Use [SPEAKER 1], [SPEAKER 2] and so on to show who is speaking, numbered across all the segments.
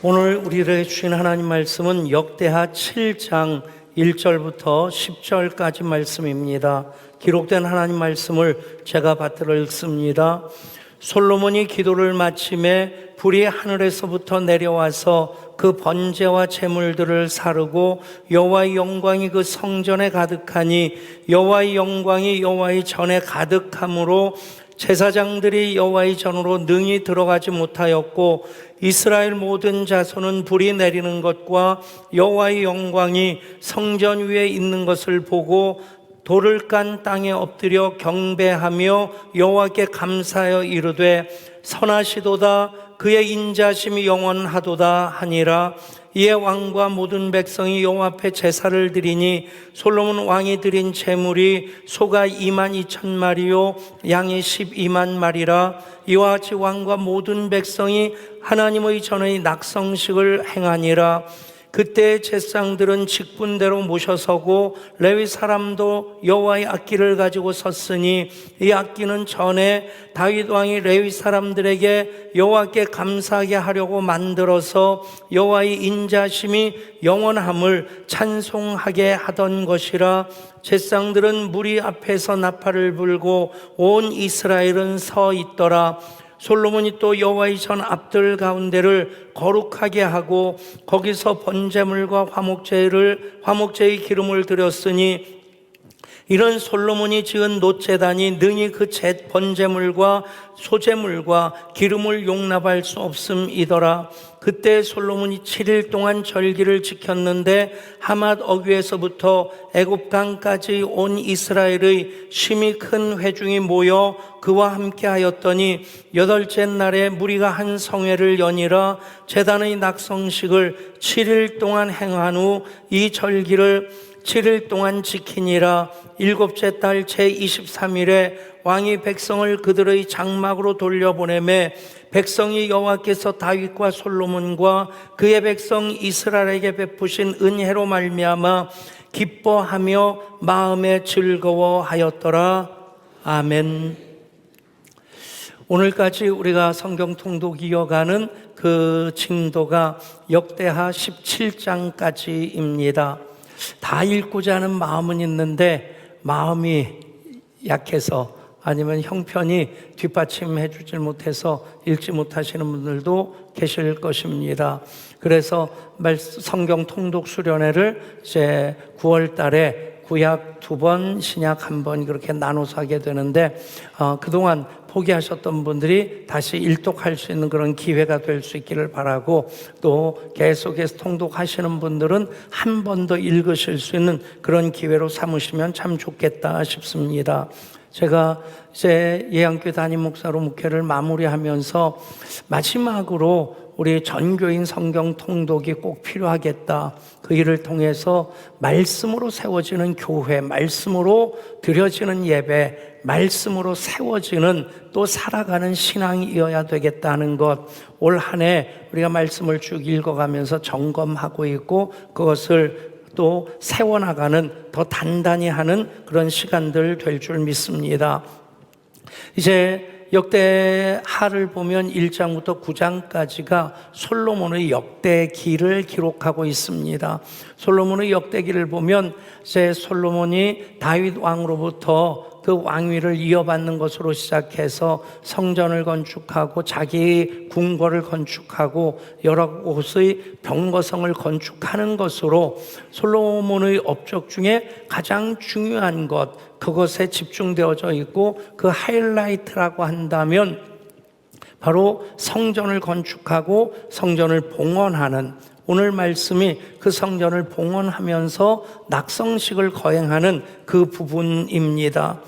[SPEAKER 1] 오늘 우리에게 주신 하나님 말씀은 역대하 7장 1절부터 10절까지 말씀입니다. 기록된 하나님 말씀을 제가 받들어 읽습니다. 솔로몬이 기도를 마침에 불이 하늘에서부터 내려와서 그 번제와 제물들을 사르고 여호와의 영광이 그 성전에 가득하니 여호와의 영광이 여호와의 전에 가득함으로 제사장들이 여호와의 전으로 능히 들어가지 못하였고 이스라엘 모든 자손은 불이 내리는 것과 여호와의 영광이 성전 위에 있는 것을 보고 돌을 깐 땅에 엎드려 경배하며 여호와께 감사하여 이르되 선하시도다 그의 인자심이 영원하도다 하니라. 이에 왕과 모든 백성이 여호와 앞에 제사를 드리니 솔로몬 왕이 드린 제물이 소가 22,000마리요 양이 12만 마리라. 이와 같이 왕과 모든 백성이 하나님의 전의 낙성식을 행하니라. 그때 제사장들은 직분대로 모셔서고 레위 사람도 여호와의 악기를 가지고 섰으니 이 악기는 전에 다윗 왕이 레위 사람들에게 여호와께 감사하게 하려고 만들어서 여호와의 인자심이 영원함을 찬송하게 하던 것이라. 제사장들은 무리 앞에서 나팔을 불고 온 이스라엘은 서 있더라. 솔로몬이 또 여호와의 전 앞들 가운데를 거룩하게 하고 거기서 번제물과 화목제의 기름을 드렸으니 이런 솔로몬이 지은 놋제단이 능히 그 번제물과 소제물과 기름을 용납할 수 없음이더라. 그때 솔로몬이 7일 동안 절기를 지켰는데 하맛 어귀에서부터 애굽강까지 온 이스라엘의 심히 큰 회중이 모여 그와 함께 하였더니 8째 날에 무리가 한 성회를 여니라. 제단의 낙성식을 7일 동안 행한 후 이 절기를 7일 동안 지키니라. 7째 달 제23일에 왕이 백성을 그들의 장막으로 돌려보내매 백성이 여호와께서 다윗과 솔로몬과 그의 백성 이스라엘에게 베푸신 은혜로 말미암아 기뻐하며 마음에 즐거워하였더라. 아멘. 오늘까지 우리가 성경 통독 이어가는 그 징도가 역대하 17장까지입니다. 다 읽고자 하는 마음은 있는데 마음이 약해서 아니면 형편이 뒷받침해 주질 못해서 읽지 못하시는 분들도 계실 것입니다. 그래서 성경 통독 수련회를 이제 9월 달에 구약 2번, 신약 1번 그렇게 나눠서 하게 되는데 그동안 포기하셨던 분들이 다시 일독할 수 있는 그런 기회가 될 수 있기를 바라고 또 계속해서 통독하시는 분들은 한 번 더 읽으실 수 있는 그런 기회로 삼으시면 참 좋겠다 싶습니다. 제가 이제 예양교회 담임 목사로 목회를 마무리하면서 마지막으로 우리 전교인 성경 통독이 꼭 필요하겠다. 그 일을 통해서 말씀으로 세워지는 교회, 말씀으로 드려지는 예배, 말씀으로 세워지는 또 살아가는 신앙이어야 되겠다는 것, 올 한 해 우리가 말씀을 쭉 읽어가면서 점검하고 있고 그것을 또 세워나가는 더 단단히 하는 그런 시간들 될 줄 믿습니다. 이제 역대하를 보면 1장부터 9장까지가 솔로몬의 역대기를 기록하고 있습니다. 솔로몬의 역대기를 보면 이제 솔로몬이 다윗 왕으로부터 그 왕위를 이어받는 것으로 시작해서 성전을 건축하고 자기 궁궐을 건축하고 여러 곳의 병거성을 건축하는 것으로 솔로몬의 업적 중에 가장 중요한 것, 그것에 집중되어져 있고 그 하이라이트라고 한다면 바로 성전을 건축하고 성전을 봉헌하는, 오늘 말씀이 그 성전을 봉헌하면서 낙성식을 거행하는 그 부분입니다.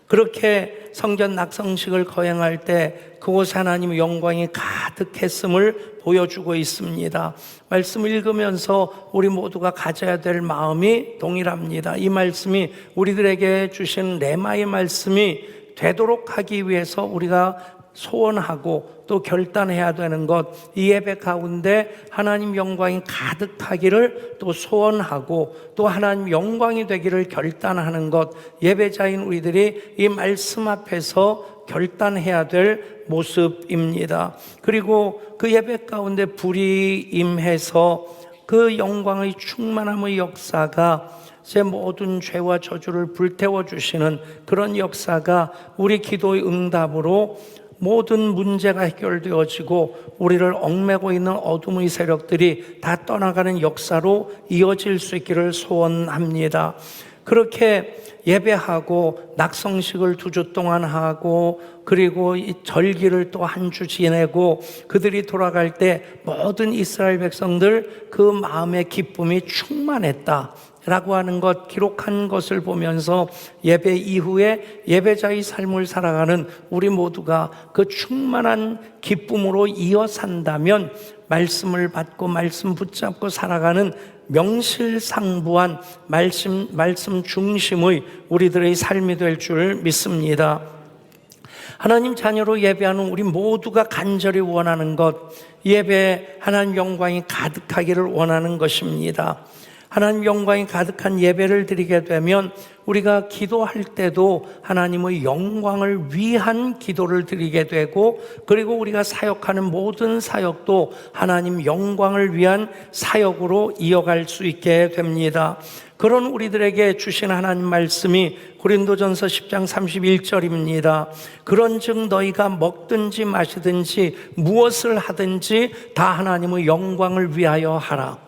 [SPEAKER 1] 그렇게 성전 낙성식을 거행할 때 그곳에 하나님의 영광이 가득했음을 보여주고 있습니다. 말씀을 읽으면서 우리 모두가 가져야 될 마음이 동일합니다. 이 말씀이 우리들에게 주신 레마의 말씀이 되도록 하기 위해서 우리가 소원하고 또 결단해야 되는 것, 이 예배 가운데 하나님 영광이 가득하기를 또 소원하고 또 하나님 영광이 되기를 결단하는 것, 예배자인 우리들이 이 말씀 앞에서 결단해야 될 모습입니다. 그리고 그 예배 가운데 불이 임해서 그 영광의 충만함의 역사가 제 모든 죄와 저주를 불태워 주시는 그런 역사가 우리 기도의 응답으로 모든 문제가 해결되어지고 우리를 얽매고 있는 어둠의 세력들이 다 떠나가는 역사로 이어질 수 있기를 소원합니다. 그렇게 예배하고 낙성식을 2주 동안 하고 그리고 이 절기를 또 한 주 지내고 그들이 돌아갈 때 모든 이스라엘 백성들 그 마음의 기쁨이 충만했다 라고 하는 것, 기록한 것을 보면서 예배 이후에 예배자의 삶을 살아가는 우리 모두가 그 충만한 기쁨으로 이어 산다면 말씀을 받고 말씀 붙잡고 살아가는 명실상부한 말씀 중심의 우리들의 삶이 될 줄 믿습니다. 하나님 자녀로 예배하는 우리 모두가 간절히 원하는 것, 예배 하나님 영광이 가득하기를 원하는 것입니다. 하나님 영광이 가득한 예배를 드리게 되면 우리가 기도할 때도 하나님의 영광을 위한 기도를 드리게 되고, 그리고 우리가 사역하는 모든 사역도 하나님 영광을 위한 사역으로 이어갈 수 있게 됩니다. 그런 우리들에게 주신 하나님 말씀이 고린도전서 10장 31절입니다. 그런즉 너희가 먹든지 마시든지 무엇을 하든지 다 하나님의 영광을 위하여 하라.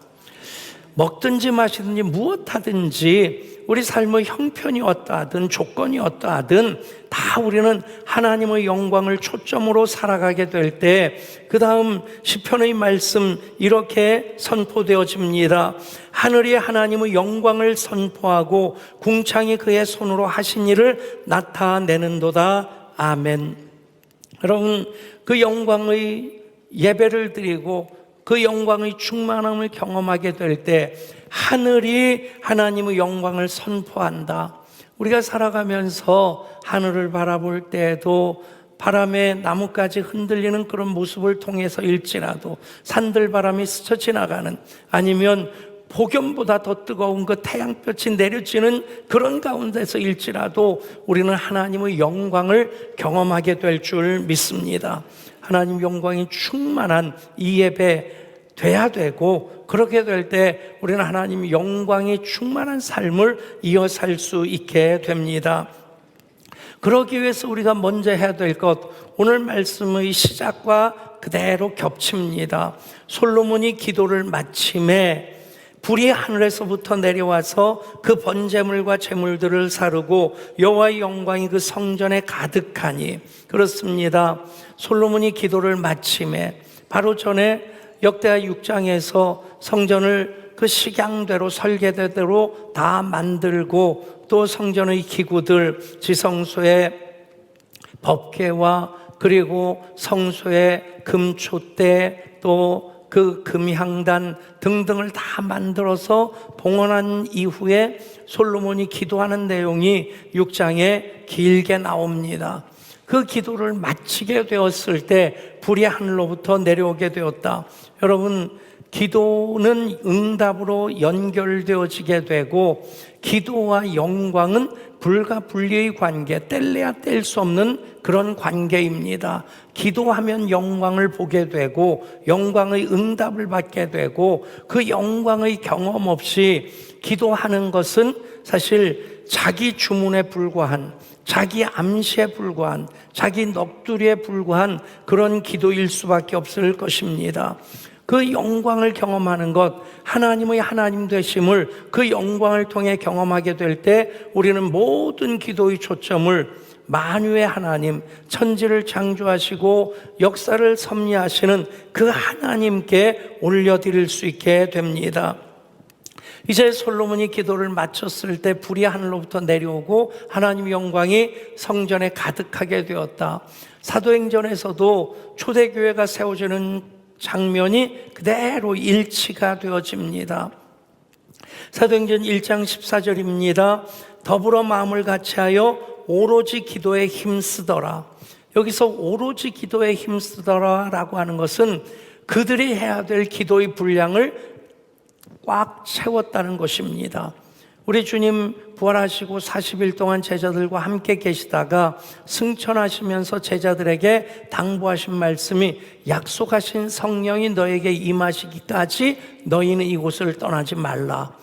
[SPEAKER 1] 먹든지 마시든지 무엇하든지 우리 삶의 형편이 어떠하든 조건이 어떠하든 다 우리는 하나님의 영광을 초점으로 살아가게 될 때 그 다음 시편의 말씀 이렇게 선포되어집니다. 하늘이 하나님의 영광을 선포하고 궁창이 그의 손으로 하신 일을 나타내는도다. 아멘. 여러분, 그 영광의 예배를 드리고 그 영광의 충만함을 경험하게 될 때 하늘이 하나님의 영광을 선포한다. 우리가 살아가면서 하늘을 바라볼 때에도 바람에 나뭇가지 흔들리는 그런 모습을 통해서일지라도 산들 바람이 스쳐 지나가는, 아니면 폭염보다 더 뜨거운 그 태양볕이 내려지는 그런 가운데서일지라도 우리는 하나님의 영광을 경험하게 될 줄 믿습니다. 하나님 영광이 충만한 이 예배 돼야 되고, 그렇게 될 때 우리는 하나님 영광이 충만한 삶을 이어 살 수 있게 됩니다. 그러기 위해서 우리가 먼저 해야 될 것, 오늘 말씀의 시작과 그대로 겹칩니다. 솔로몬이 기도를 마침에 불이 하늘에서부터 내려와서 그 번제물과 제물들을 사르고 여호와의 영광이 그 성전에 가득하니, 그렇습니다. 솔로몬이 기도를 마침에 바로 전에 역대하 6장에서 성전을 그 식양대로 설계대로 다 만들고, 또 성전의 기구들, 지성소의 법궤와 그리고 성소의 금촛대, 또 그 금향단 등등을 다 만들어서 봉헌한 이후에 솔로몬이 기도하는 내용이 6장에 길게 나옵니다. 그 기도를 마치게 되었을 때 불이 하늘로부터 내려오게 되었다. 여러분, 기도는 응답으로 연결되어지게 되고, 기도와 영광은 불과 분리의 관계, 뗄래야 뗄 수 없는 그런 관계입니다. 기도하면 영광을 보게 되고 영광의 응답을 받게 되고, 그 영광의 경험 없이 기도하는 것은 사실 자기 주문에 불과한, 자기 암시에 불과한, 자기 넋두리에 불과한 그런 기도일 수밖에 없을 것입니다. 그 영광을 경험하는 것, 하나님의 하나님 되심을 그 영광을 통해 경험하게 될 때 우리는 모든 기도의 초점을 만유의 하나님, 천지를 창조하시고 역사를 섭리하시는 그 하나님께 올려드릴 수 있게 됩니다. 이제 솔로몬이 기도를 마쳤을 때 불이 하늘로부터 내려오고 하나님의 영광이 성전에 가득하게 되었다. 사도행전에서도 초대교회가 세워지는 장면이 그대로 일치가 되어집니다. 사도행전 1장 14절입니다. 더불어 마음을 같이하여 오로지 기도에 힘쓰더라. 여기서 오로지 기도에 힘쓰더라 라고 하는 것은 그들이 해야 될 기도의 분량을 꽉 채웠다는 것입니다. 우리 주님 부활하시고 40일 동안 제자들과 함께 계시다가 승천하시면서 제자들에게 당부하신 말씀이 약속하신 성령이 너에게 임하시기까지 너희는 이곳을 떠나지 말라.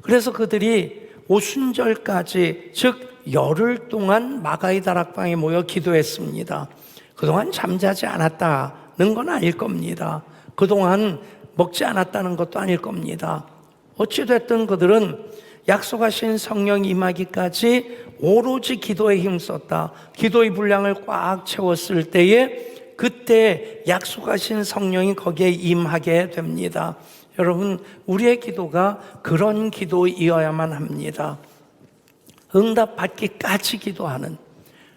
[SPEAKER 1] 그래서 그들이 오순절까지, 즉 열흘 동안 마가의 다락방에 모여 기도했습니다. 그동안 잠자지 않았다는 건 아닐 겁니다. 그동안 먹지 않았다는 것도 아닐 겁니다. 어찌됐든 그들은 약속하신 성령 임하기까지 오로지 기도에 힘썼다. 기도의 분량을 꽉 채웠을 때에 그때 약속하신 성령이 거기에 임하게 됩니다. 여러분, 우리의 기도가 그런 기도이어야만 합니다. 응답받기까지 기도하는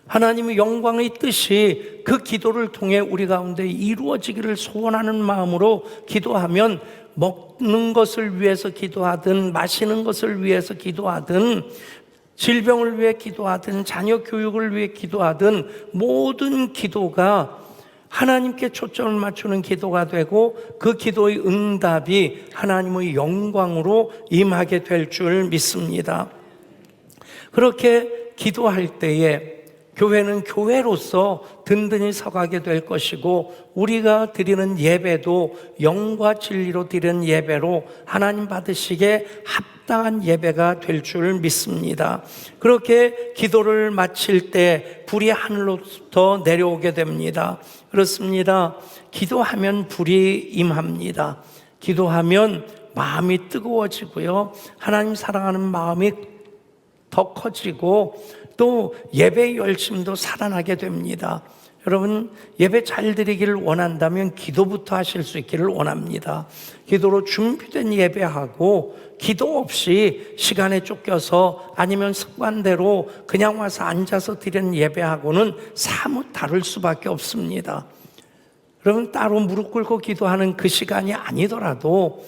[SPEAKER 1] 하나님의 영광의 뜻이 그 기도를 통해 우리 가운데 이루어지기를 소원하는 마음으로 기도하면, 먹는 것을 위해서 기도하든 마시는 것을 위해서 기도하든 질병을 위해 기도하든 자녀 교육을 위해 기도하든 모든 기도가 하나님께 초점을 맞추는 기도가 되고 그 기도의 응답이 하나님의 영광으로 임하게 될 줄 믿습니다. 그렇게 기도할 때에 교회는 교회로서 든든히 서가게 될 것이고, 우리가 드리는 예배도 영과 진리로 드리는 예배로 하나님 받으시기에 합당한 예배가 될 줄 믿습니다. 그렇게 기도를 마칠 때 불이 하늘로부터 내려오게 됩니다. 그렇습니다. 기도하면 불이 임합니다. 기도하면 마음이 뜨거워지고요, 하나님 사랑하는 마음이 더 커지고 또 예배의 열심도 살아나게 됩니다. 여러분, 예배 잘 드리기를 원한다면 기도부터 하실 수 있기를 원합니다. 기도로 준비된 예배하고 기도 없이 시간에 쫓겨서 아니면 습관대로 그냥 와서 앉아서 드리는 예배하고는 사뭇 다를 수밖에 없습니다. 여러분, 따로 무릎 꿇고 기도하는 그 시간이 아니더라도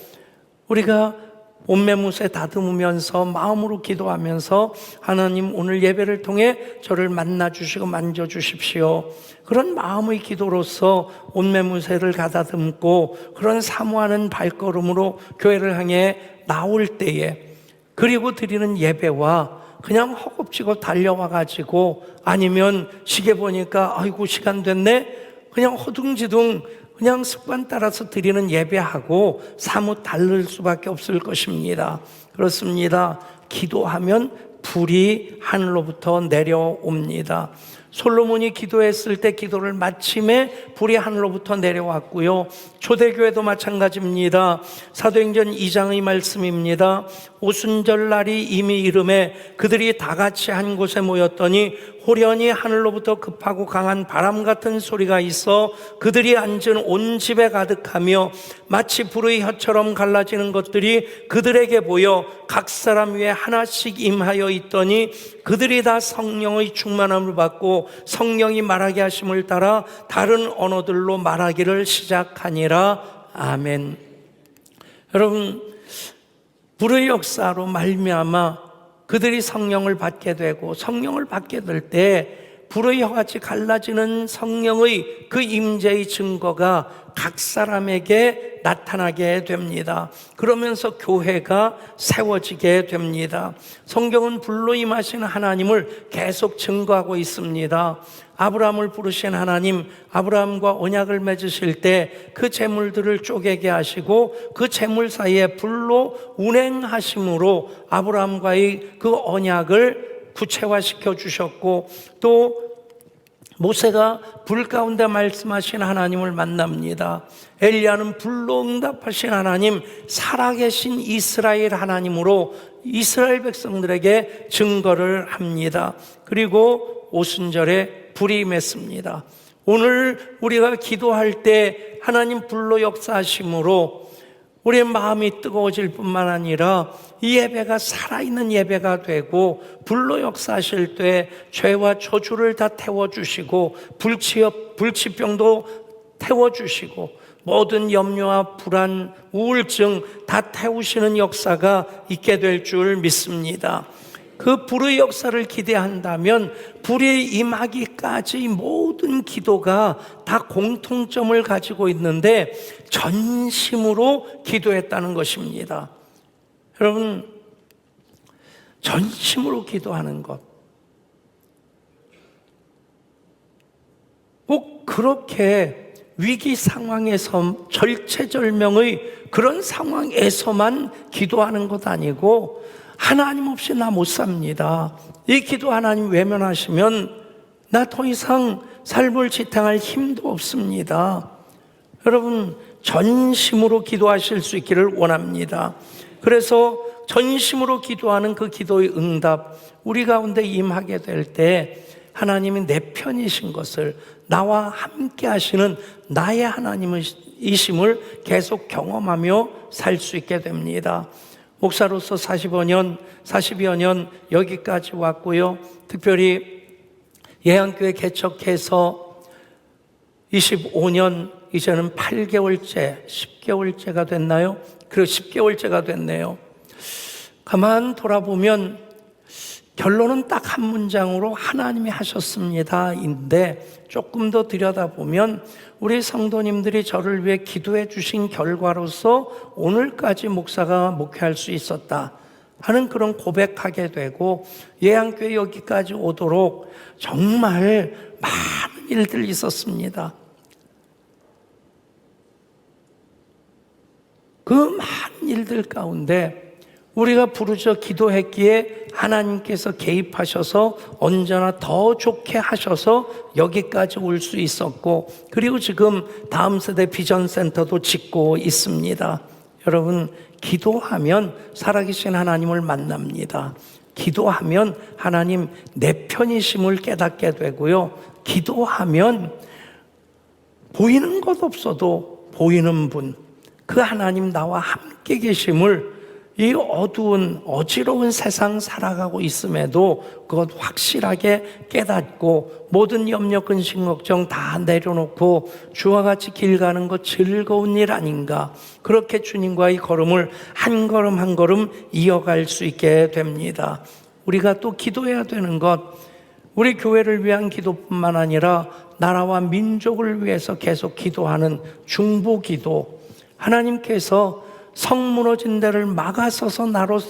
[SPEAKER 1] 우리가 온매무새 다듬으면서 마음으로 기도하면서 하나님, 오늘 예배를 통해 저를 만나주시고 만져주십시오, 그런 마음의 기도로서 온매무새를 가다듬고 그런 사모하는 발걸음으로 교회를 향해 나올 때에, 그리고 드리는 예배와 그냥 허겁지겁 달려와가지고 아니면 시계 보니까 아이고 시간 됐네, 그냥 허둥지둥 그냥 습관 따라서 드리는 예배하고 사뭇 다를 수밖에 없을 것입니다. 그렇습니다. 기도하면 불이 하늘로부터 내려옵니다. 솔로몬이 기도했을 때 기도를 마침에 불이 하늘로부터 내려왔고요, 초대교회도 마찬가지입니다. 사도행전 2장의 말씀입니다. 오순절날이 이미 이름에 그들이 다 같이 한 곳에 모였더니 호련히 하늘로부터 급하고 강한 바람 같은 소리가 있어 그들이 앉은 온 집에 가득하며 마치 불의 혀처럼 갈라지는 것들이 그들에게 보여 각 사람 위에 하나씩 임하여 있더니 그들이 다 성령의 충만함을 받고 성령이 말하게 하심을 따라 다른 언어들로 말하기를 시작하니라. 아멘. 여러분, 불의 역사로 말미암아 그들이 성령을 받게 되고, 성령을 받게 될 때 불의 혀같이 갈라지는 성령의 그 임재의 증거가 각 사람에게 나타나게 됩니다. 그러면서 교회가 세워지게 됩니다. 성경은 불로 임하신 하나님을 계속 증거하고 있습니다. 아브라함을 부르신 하나님, 아브라함과 언약을 맺으실 때 그 재물들을 쪼개게 하시고 그 재물 사이에 불로 운행하심으로 아브라함과의 그 언약을 구체화시켜 주셨고, 또 모세가 불 가운데 말씀하신 하나님을 만납니다. 엘리야는 불로 응답하신 하나님, 살아계신 이스라엘 하나님으로 이스라엘 백성들에게 증거를 합니다. 그리고 오순절에 불이 임했습니다. 오늘 우리가 기도할 때 하나님 불로 역사하심으로 우리의 마음이 뜨거워질 뿐만 아니라 이 예배가 살아있는 예배가 되고, 불로 역사하실 때 죄와 저주를 다 태워주시고 불치병도 태워주시고 모든 염려와 불안, 우울증 다 태우시는 역사가 있게 될 줄 믿습니다. 그 불의 역사를 기대한다면 불이 임하기까지 모든 기도가 다 공통점을 가지고 있는데 전심으로 기도했다는 것입니다. 여러분, 전심으로 기도하는 것. 꼭 그렇게 위기 상황에서 절체절명의 그런 상황에서만 기도하는 것 아니고 하나님 없이 나 못 삽니다. 이 기도 하나님 외면하시면 나 더 이상 삶을 지탱할 힘도 없습니다. 여러분 전심으로 기도하실 수 있기를 원합니다. 그래서 전심으로 기도하는 그 기도의 응답 우리 가운데 임하게 될 때 하나님이 내 편이신 것을 나와 함께 하시는 나의 하나님이심을 계속 경험하며 살 수 있게 됩니다. 목사로서 40여 년 여기까지 왔고요. 특별히 예양교회 개척해서 25년 이제는 8개월째, 10개월째가 됐나요? 그리고 10개월째가 됐네요. 가만 돌아보면 결론은 딱 한 문장으로 하나님이 하셨습니다 인데 조금 더 들여다보면 우리 성도님들이 저를 위해 기도해 주신 결과로서 오늘까지 목사가 목회할 수 있었다 하는 그런 고백하게 되고 예양교회 여기까지 오도록 정말 많은 일들이 있었습니다. 그 많은 일들 가운데 우리가 부르짖어 기도했기에 하나님께서 개입하셔서 언제나 더 좋게 하셔서 여기까지 올 수 있었고 그리고 지금 다음 세대 비전센터도 짓고 있습니다. 여러분 기도하면 살아계신 하나님을 만납니다. 기도하면 하나님 내 편이심을 깨닫게 되고요. 기도하면 보이는 것 없어도 보이는 분, 그 하나님 나와 함께 계심을 이 어두운 어지러운 세상 살아가고 있음에도 그것 확실하게 깨닫고 모든 염려 근심 걱정 다 내려놓고 주와 같이 길 가는 것 즐거운 일 아닌가 그렇게 주님과의 걸음을 한 걸음 한 걸음 이어갈 수 있게 됩니다. 우리가 또 기도해야 되는 것 우리 교회를 위한 기도뿐만 아니라 나라와 민족을 위해서 계속 기도하는 중보기도 하나님께서 성 무너진 데를 막아서서 나로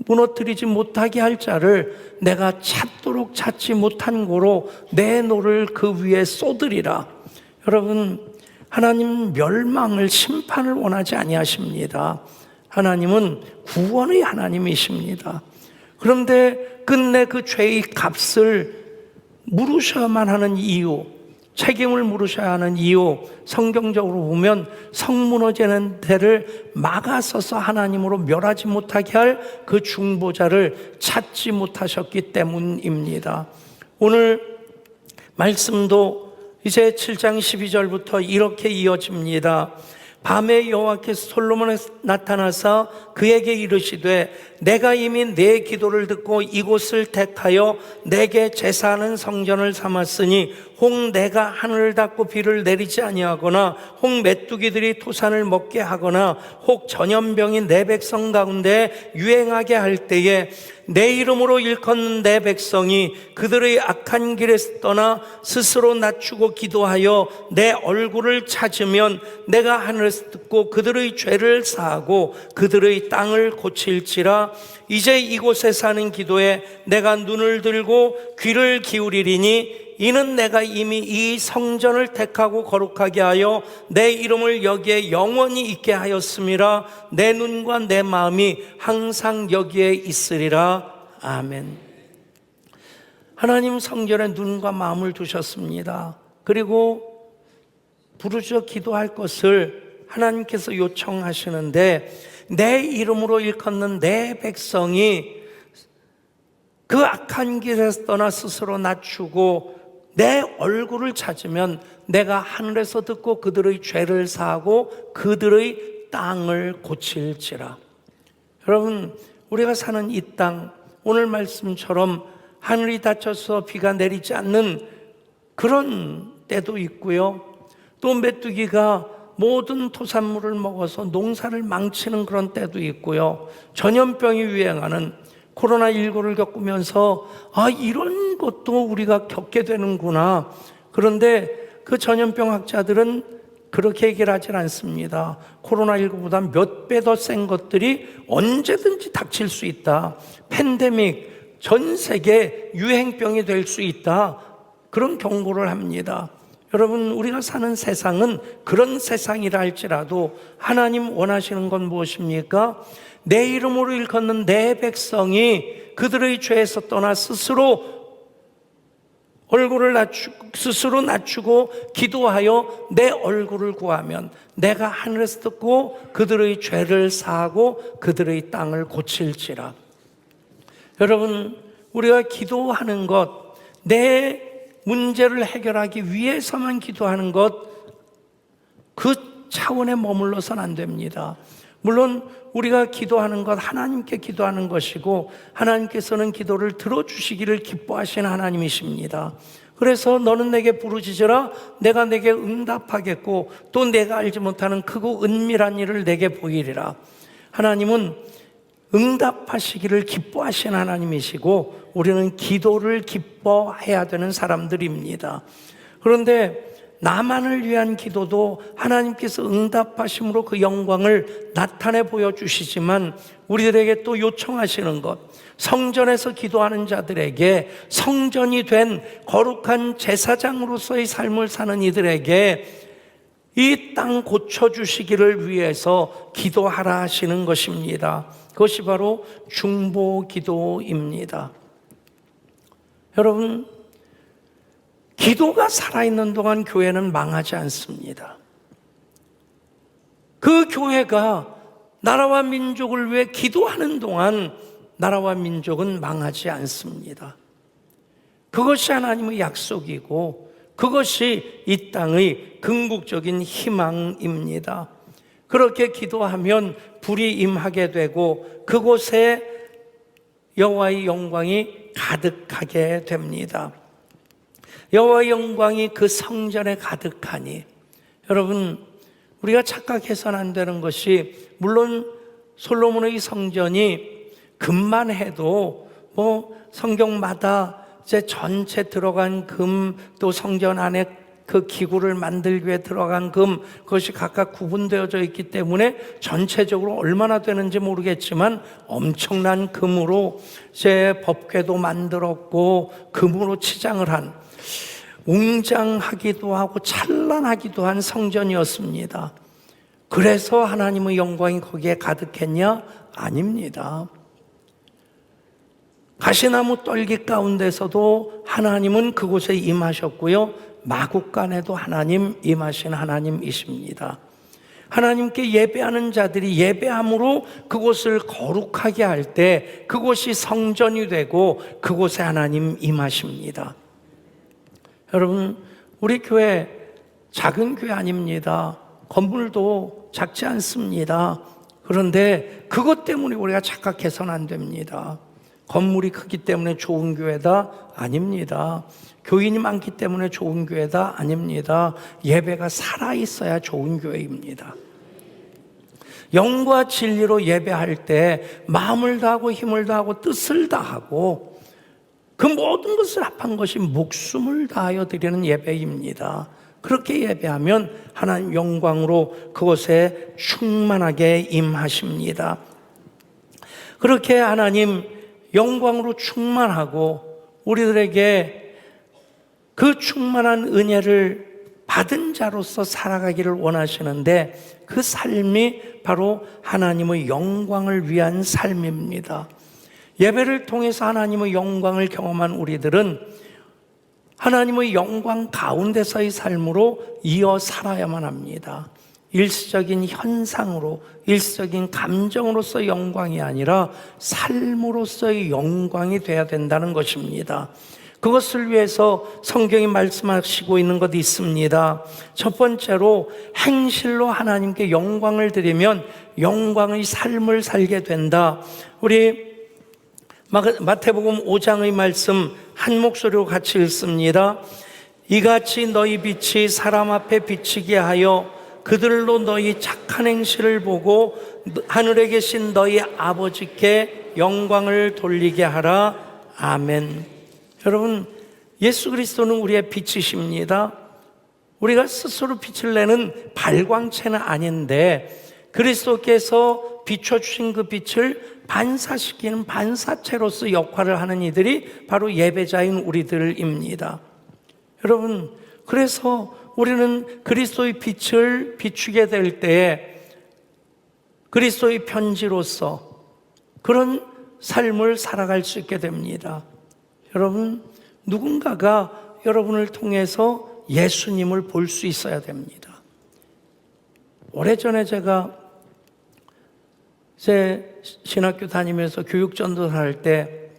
[SPEAKER 1] 무너뜨리지 못하게 할 자를 내가 찾도록 찾지 못한 고로 내 노를 그 위에 쏟으리라. 여러분 하나님 멸망을 심판을 원하지 아니하십니다. 하나님은 구원의 하나님이십니다. 그런데 끝내 그 죄의 값을 물으셔야만 하는 이유 책임을 물으셔야 하는 이유 성경적으로 보면 성 무너지는 데를 막아서서 하나님으로 멸하지 못하게 할 그 중보자를 찾지 못하셨기 때문입니다. 오늘 말씀도 이제 7장 12절부터 이렇게 이어집니다. 밤에 여호와께서 솔로몬에 나타나사 그에게 이르시되 내가 이미 내 기도를 듣고 이곳을 택하여 내게 제사하는 성전을 삼았으니 혹 내가 하늘을 닫고 비를 내리지 아니하거나 혹 메뚜기들이 토산을 먹게 하거나 혹 전염병이 내 백성 가운데 유행하게 할 때에 내 이름으로 일컫는 내 백성이 그들의 악한 길에서 떠나 스스로 낮추고 기도하여 내 얼굴을 찾으면 내가 하늘에서 듣고 그들의 죄를 사하고 그들의 땅을 고칠지라. 이제 이곳에 사는 기도에 내가 눈을 들고 귀를 기울이리니 이는 내가 이미 이 성전을 택하고 거룩하게 하여 내 이름을 여기에 영원히 있게 하였음이라. 내 눈과 내 마음이 항상 여기에 있으리라. 아멘. 하나님 성전에 눈과 마음을 두셨습니다. 그리고 부르짖어 기도할 것을 하나님께서 요청하시는데 내 이름으로 일컫는 내 백성이 그 악한 길에서 떠나 스스로 낮추고 내 얼굴을 찾으면 내가 하늘에서 듣고 그들의 죄를 사하고 그들의 땅을 고칠지라. 여러분 우리가 사는 이 땅 오늘 말씀처럼 하늘이 닫혀서 비가 내리지 않는 그런 때도 있고요. 또 메뚜기가 모든 토산물을 먹어서 농사를 망치는 그런 때도 있고요. 전염병이 유행하는 코로나19를 겪으면서 이런 것도 우리가 겪게 되는구나. 그런데 그 전염병 학자들은 그렇게 얘기를 하진 않습니다. 코로나19보다 몇 배 더 센 것들이 언제든지 닥칠 수 있다. 팬데믹, 전 세계 유행병이 될 수 있다. 그런 경고를 합니다. 여러분, 우리가 사는 세상은 그런 세상이라 할지라도 하나님 원하시는 건 무엇입니까? 내 이름으로 일컫는 내 백성이 그들의 죄에서 떠나 스스로 스스로 낮추고 기도하여 내 얼굴을 구하면 내가 하늘에서 듣고 그들의 죄를 사하고 그들의 땅을 고칠지라. 여러분, 우리가 기도하는 것, 내 문제를 해결하기 위해서만 기도하는 것, 그 차원에 머물러서는 안 됩니다. 물론 우리가 기도하는 것 하나님께 기도하는 것이고 하나님께서는 기도를 들어주시기를 기뻐하시는 하나님이십니다. 그래서 너는 내게 부르짖으라 내가 내게 응답하겠고 또 내가 알지 못하는 크고 은밀한 일을 내게 보이리라. 하나님은 응답하시기를 기뻐하시는 하나님이시고 우리는 기도를 기뻐해야 되는 사람들입니다. 그런데 나만을 위한 기도도 하나님께서 응답하심으로 그 영광을 나타내 보여주시지만 우리들에게 또 요청하시는 것, 성전에서 기도하는 자들에게 성전이 된 거룩한 제사장으로서의 삶을 사는 이들에게 이 땅 고쳐주시기를 위해서 기도하라 하시는 것입니다. 그것이 바로 중보기도입니다. 여러분, 기도가 살아있는 동안 교회는 망하지 않습니다. 그 교회가 나라와 민족을 위해 기도하는 동안 나라와 민족은 망하지 않습니다. 그것이 하나님의 약속이고 그것이 이 땅의 궁극적인 희망입니다. 그렇게 기도하면 불이 임하게 되고 그곳에 여호와의 영광이 가득하게 됩니다. 여호와의 영광이 그 성전에 가득하니, 여러분, 우리가 착각해서는 안 되는 것이, 물론 솔로몬의 성전이 금만 해도 성경마다 이제 전체 들어간 금, 또 성전 안에 그 기구를 만들기 위해 들어간 금, 그것이 각각 구분되어져 있기 때문에 전체적으로 얼마나 되는지 모르겠지만 엄청난 금으로 이제 법궤도 만들었고 금으로 치장을 한, 웅장하기도 하고 찬란하기도 한 성전이었습니다. 그래서 하나님의 영광이 거기에 가득했냐? 아닙니다. 가시나무 떨기 가운데서도 하나님은 그곳에 임하셨고요, 마국간에도 하나님 임하신 하나님이십니다. 하나님께 예배하는 자들이 예배함으로 그곳을 거룩하게 할 때 그곳이 성전이 되고 그곳에 하나님 임하십니다. 여러분, 우리 교회 작은 교회 아닙니다. 건물도 작지 않습니다. 그런데 그것 때문에 우리가 착각해서는 안 됩니다. 건물이 크기 때문에 좋은 교회다? 아닙니다. 교인이 많기 때문에 좋은 교회다? 아닙니다. 예배가 살아있어야 좋은 교회입니다. 영과 진리로 예배할 때 마음을 다하고 힘을 다하고 뜻을 다하고 그 모든 것을 합한 것이 목숨을 다하여 드리는 예배입니다. 그렇게 예배하면 하나님 영광으로 그곳에 충만하게 임하십니다. 그렇게 하나님 영광으로 충만하고 우리들에게 그 충만한 은혜를 받은 자로서 살아가기를 원하시는데 그 삶이 바로 하나님의 영광을 위한 삶입니다. 예배를 통해서 하나님의 영광을 경험한 우리들은 하나님의 영광 가운데서의 삶으로 이어 살아야만 합니다. 일시적인 현상으로, 일시적인 감정으로서의 영광이 아니라 삶으로서의 영광이 되어야 된다는 것입니다. 그것을 위해서 성경이 말씀하시고 있는 것이 있습니다. 첫 번째로 행실로 하나님께 영광을 드리면 영광의 삶을 살게 된다. 우리 마태복음 5장의 말씀 한 목소리로 같이 읽습니다. 이같이 너희 빛이 사람 앞에 비치게 하여 그들로 너희 착한 행실을 보고 하늘에 계신 너희 아버지께 영광을 돌리게 하라. 아멘. 여러분, 예수 그리스도는 우리의 빛이십니다. 우리가 스스로 빛을 내는 발광체는 아닌데 그리스도께서 비춰주신 그 빛을 반사시키는 반사체로서 역할을 하는 이들이 바로 예배자인 우리들입니다. 여러분, 그래서 우리는 그리스도의 빛을 비추게 될 때에 그리스도의 편지로서 그런 삶을 살아갈 수 있게 됩니다. 여러분, 누군가가 여러분을 통해서 예수님을 볼 수 있어야 됩니다. 오래전에 제가 제 신학교 다니면서 교육전도를 할 때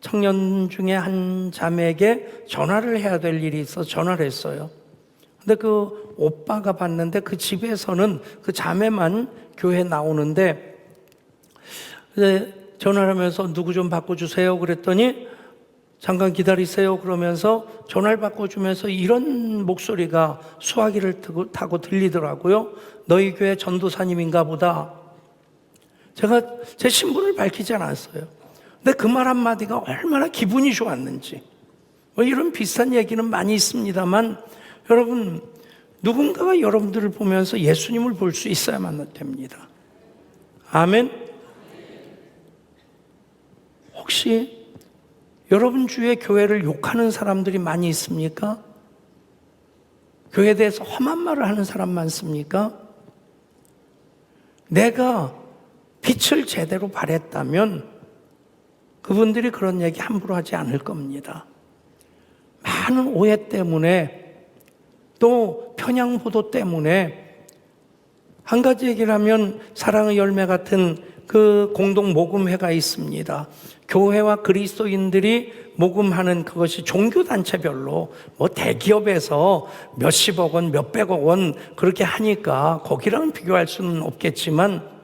[SPEAKER 1] 청년 중에 한 자매에게 전화를 해야 될 일이 있어서 전화를 했어요. 근데 그 오빠가 봤는데 그 집에서는 그 자매만 교회에 나오는데 전화를 하면서 누구 좀 바꿔주세요 그랬더니 잠깐 기다리세요 그러면서 전화를 바꿔주면서 이런 목소리가 수화기를 타고 들리더라고요. 너희 교회 전도사님인가 보다. 제가 제 신분을 밝히지 않았어요. 근데 그 말 한마디가 얼마나 기분이 좋았는지. 뭐 이런 비슷한 얘기는 많이 있습니다만 여러분, 누군가가 여러분들을 보면서 예수님을 볼 수 있어야만 됩니다. 아멘. 혹시 여러분 주위에 교회를 욕하는 사람들이 많이 있습니까? 교회에 대해서 험한 말을 하는 사람 많습니까? 내가 빛을 제대로 발했다면 그분들이 그런 얘기 함부로 하지 않을 겁니다. 많은 오해 때문에 또 편향보도 때문에 한 가지 얘기를 하면 사랑의 열매 같은 그 공동 모금회가 있습니다. 교회와 그리스도인들이 모금하는 그것이 종교단체별로 뭐 대기업에서 몇십억 원, 몇백억 원 그렇게 하니까 거기랑 비교할 수는 없겠지만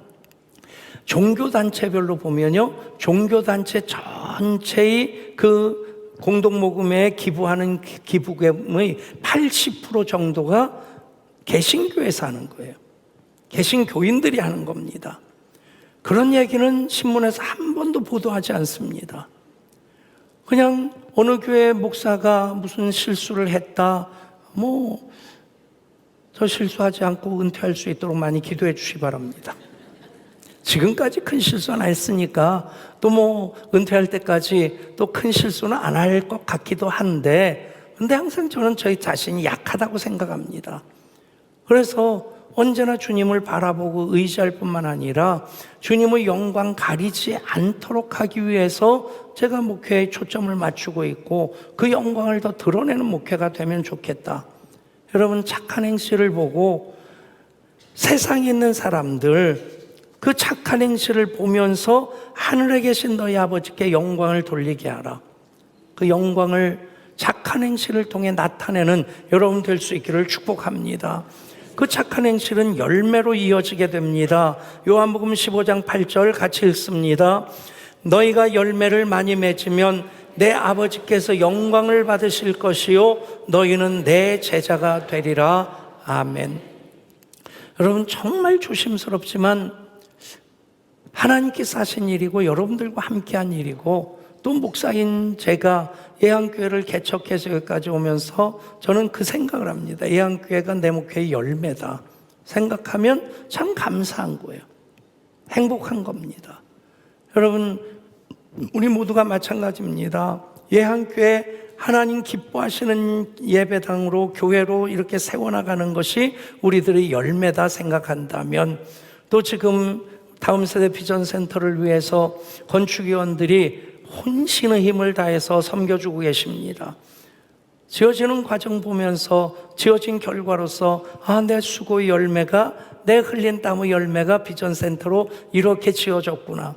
[SPEAKER 1] 종교단체별로 보면요, 종교단체 전체의 그 공동모금에 기부하는 기부금의 80% 정도가 개신교에서 하는 거예요. 개신교인들이 하는 겁니다. 그런 얘기는 신문에서 한 번도 보도하지 않습니다. 그냥 어느 교회 목사가 무슨 실수를 했다, 저 실수하지 않고 은퇴할 수 있도록 많이 기도해 주시기 바랍니다. 지금까지 큰 실수 안 했으니까 또 은퇴할 때까지 또 큰 실수는 안 할 것 같기도 한데, 근데 항상 저는 저희 자신이 약하다고 생각합니다. 그래서 언제나 주님을 바라보고 의지할 뿐만 아니라 주님의 영광 가리지 않도록 하기 위해서 제가 목회에 초점을 맞추고 있고 그 영광을 더 드러내는 목회가 되면 좋겠다. 여러분, 착한 행실을 보고 세상에 있는 사람들 그 착한 행실을 보면서 하늘에 계신 너희 아버지께 영광을 돌리게 하라. 그 영광을 착한 행실을 통해 나타내는 여러분 될 수 있기를 축복합니다. 그 착한 행실은 열매로 이어지게 됩니다. 요한복음 15장 8절 같이 읽습니다. 너희가 열매를 많이 맺으면 내 아버지께서 영광을 받으실 것이요 너희는 내 제자가 되리라. 아멘. 여러분, 정말 조심스럽지만 하나님께서 하신 일이고 여러분들과 함께한 일이고 또 목사인 제가 예한교회를 개척해서 여기까지 오면서 저는 그 생각을 합니다. 예한교회가 내 목회의 열매다 생각하면 참 감사한 거예요. 행복한 겁니다. 여러분, 우리 모두가 마찬가지입니다. 예한교회 하나님 기뻐하시는 예배당으로 교회로 이렇게 세워나가는 것이 우리들의 열매다 생각한다면 또 지금 다음 세대 비전 센터를 위해서 건축위원들이 혼신의 힘을 다해서 섬겨주고 계십니다. 지어지는 과정 보면서 지어진 결과로서 내 수고의 열매가, 내 흘린 땀의 열매가 비전 센터로 이렇게 지어졌구나.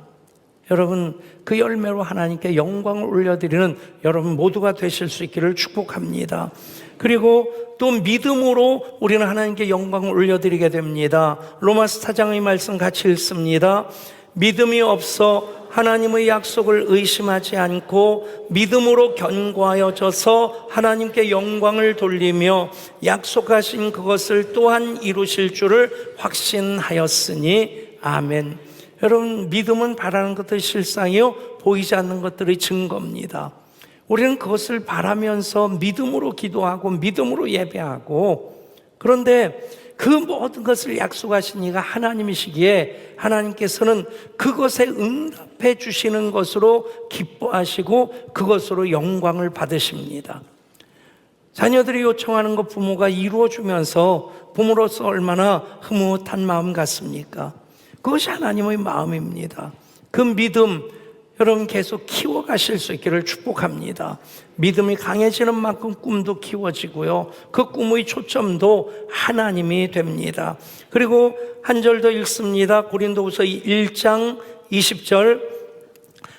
[SPEAKER 1] 여러분, 그 열매로 하나님께 영광을 올려드리는 여러분 모두가 되실 수 있기를 축복합니다. 그리고 또 믿음으로 우리는 하나님께 영광을 올려드리게 됩니다. 로마서 4장의 말씀 같이 읽습니다. 믿음이 없어 하나님의 약속을 의심하지 않고 믿음으로 견고하여져서 하나님께 영광을 돌리며 약속하신 그것을 또한 이루실 줄을 확신하였으니 아멘. 여러분, 믿음은 바라는 것들의 실상이요 보이지 않는 것들의 증거입니다. 우리는 그것을 바라면서 믿음으로 기도하고 믿음으로 예배하고, 그런데 그 모든 것을 약속하신 이가 하나님이시기에 하나님께서는 그것에 응답해 주시는 것으로 기뻐하시고 그것으로 영광을 받으십니다. 자녀들이 요청하는 것 부모가 이루어주면서 부모로서 얼마나 흐뭇한 마음 같습니까? 그것이 하나님의 마음입니다. 그 믿음 여러분 계속 키워가실 수 있기를 축복합니다. 믿음이 강해지는 만큼 꿈도 키워지고요, 그 꿈의 초점도 하나님이 됩니다. 그리고 한 절 더 읽습니다. 고린도후서 1장 20절,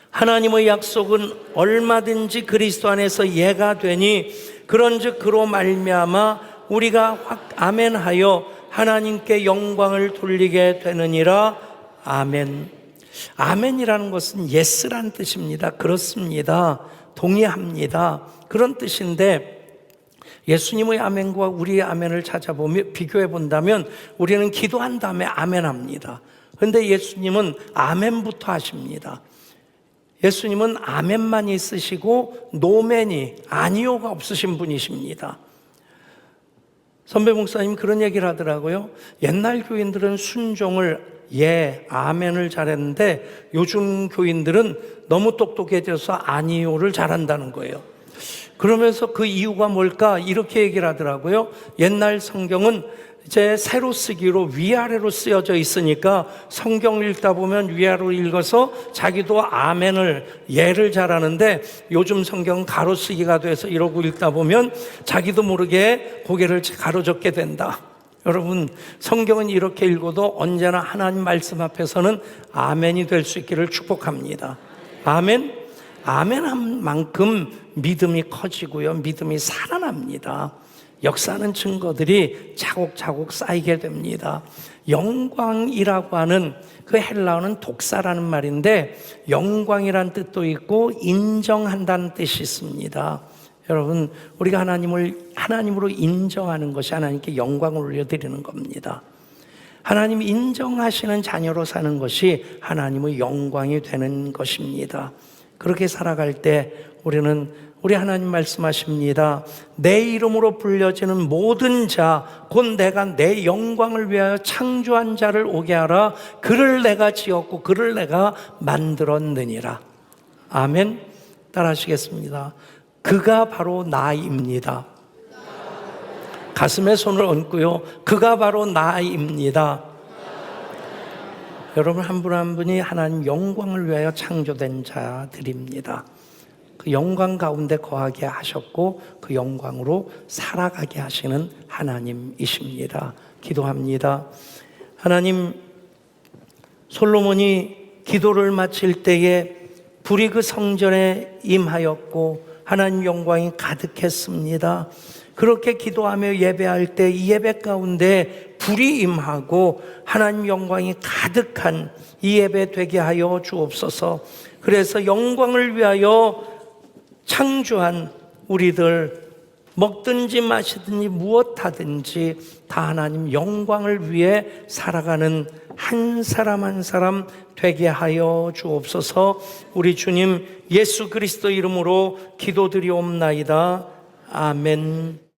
[SPEAKER 1] 하나님의 약속은 얼마든지 그리스도 안에서 예가 되니 그런즉 그로 말미암아 우리가 확 아멘하여 하나님께 영광을 돌리게 되느니라. 아멘. 아멘이라는 것은 예스란 뜻입니다. 그렇습니다, 동의합니다, 그런 뜻인데, 예수님의 아멘과 우리의 아멘을 찾아보며 비교해 본다면 우리는 기도한 다음에 아멘합니다. 그런데 예수님은 아멘부터 하십니다. 예수님은 아멘만 있으시고 노멘이 아니오가 없으신 분이십니다. 선배 목사님 그런 얘기를 하더라고요. 옛날 교인들은 순종을 아멘을 잘했는데 요즘 교인들은 너무 똑똑해져서 아니오를 잘한다는 거예요. 그러면서 그 이유가 뭘까? 이렇게 얘기를 하더라고요. 옛날 성경은 이제 새로 쓰기로 위아래로 쓰여져 있으니까 성경을 읽다 보면 위아래로 읽어서 자기도 아멘을 예를 잘하는데, 요즘 성경은 가로 쓰기가 돼서 이러고 읽다 보면 자기도 모르게 고개를 가로젓게 된다. 여러분, 성경은 이렇게 읽어도 언제나 하나님 말씀 앞에서는 아멘이 될 수 있기를 축복합니다. 아멘. 아멘한 만큼 믿음이 커지고요, 믿음이 살아납니다. 역사하는 증거들이 차곡차곡 쌓이게 됩니다. 영광이라고 하는 그 헬라어는 독사라는 말인데, 영광이란 뜻도 있고 인정한다는 뜻이 있습니다. 여러분, 우리가 하나님으로 인정하는 것이 하나님께 영광을 올려드리는 겁니다. 하나님이 인정하시는 자녀로 사는 것이 하나님의 영광이 되는 것입니다. 그렇게 살아갈 때 우리 하나님 말씀하십니다. 내 이름으로 불려지는 모든 자, 곧 내가 내 영광을 위하여 창조한 자를 오게 하라. 그를 내가 지었고 그를 내가 만들었느니라. 아멘. 따라하시겠습니다. 그가 바로 나입니다. 가슴에 손을 얹고요, 그가 바로 나입니다. 여러분 한 분 한 분이 하나님 영광을 위하여 창조된 자들입니다. 그 영광 가운데 거하게 하셨고 그 영광으로 살아가게 하시는 하나님이십니다. 기도합니다. 하나님, 솔로몬이 기도를 마칠 때에 불이 그 성전에 임하였고 하나님 영광이 가득했습니다. 그렇게 기도하며 예배할 때 이 예배 가운데 불이 임하고 하나님 영광이 가득한 이 예배 되게 하여 주옵소서. 그래서 영광을 위하여 창조한 우리들, 먹든지 마시든지 무엇하든지 다 하나님 영광을 위해 살아가는 한 사람 한 사람 되게 하여 주옵소서. 우리 주님 예수 그리스도 이름으로 기도드리옵나이다. 아멘.